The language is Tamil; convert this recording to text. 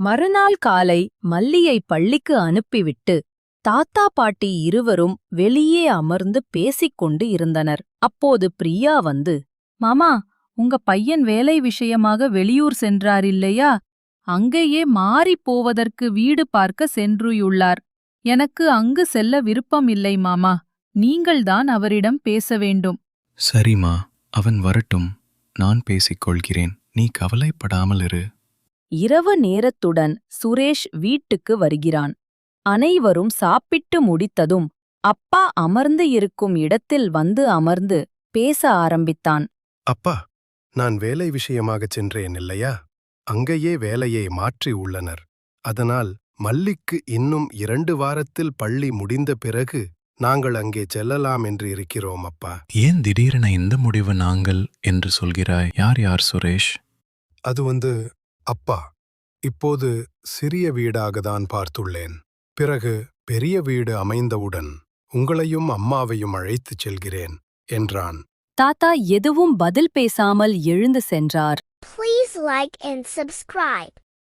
மறுநாள் காலை மல்லியை பள்ளிக்கு அனுப்பிவிட்டு தாத்தா பாட்டி இருவரும் வெளியே அமர்ந்து பேசிக்கொண்டு இருந்தனர். அப்போது பிரியா வந்து, மாமா, உங்க பையன் வேலை விஷயமாக வெளியூர் சென்றாரில்லையா? அங்கேயே மாறிப் போவதற்கு வீடு பார்க்க சென்றுயுள்ளார். எனக்கு அங்கு செல்ல விருப்பமில்லை மாமா. நீங்கள்தான் அவரிடம் பேச வேண்டும். சரிம்மா, அவன் வரட்டும். நான் பேசிக்கொள்கிறேன். நீ கவலைப்படாமல் இரு. இரவு நேரத்துடன் சுரேஷ் வீட்டுக்கு வருகிறான். அனைவரும் சாப்பிட்டு முடித்ததும் அப்பா அமர்ந்து இருக்கும் இடத்தில் வந்து அமர்ந்து பேச ஆரம்பித்தான். அப்பா, நான் வேலை விஷயமாகச் சென்றேன் இல்லையா? அங்கேயே வேலையை மாற்றி உள்ளனர். அதனால் மல்லிக்கு இன்னும் 2 வாரத்தில் பள்ளி முடிந்த பிறகு நாங்கள் அங்கே செல்லலாம் என்று இருக்கிறோம் அப்பா. ஏன் திடீரென இந்த முடிவு நாங்கள் என்று சொல்கிறாய்? யார் யார் சுரேஷ்? அது அப்பா, இப்போது சிறிய வீடாகத்தான் பார்த்துள்ளேன். பிறகு பெரிய வீடு அமைந்தவுடன் உங்களையும் அம்மாவையும் அழைத்துச் செல்கிறேன் என்றான். தாத்தா எதுவும் பதில் பேசாமல் எழுந்து சென்றார். Please like and subscribe.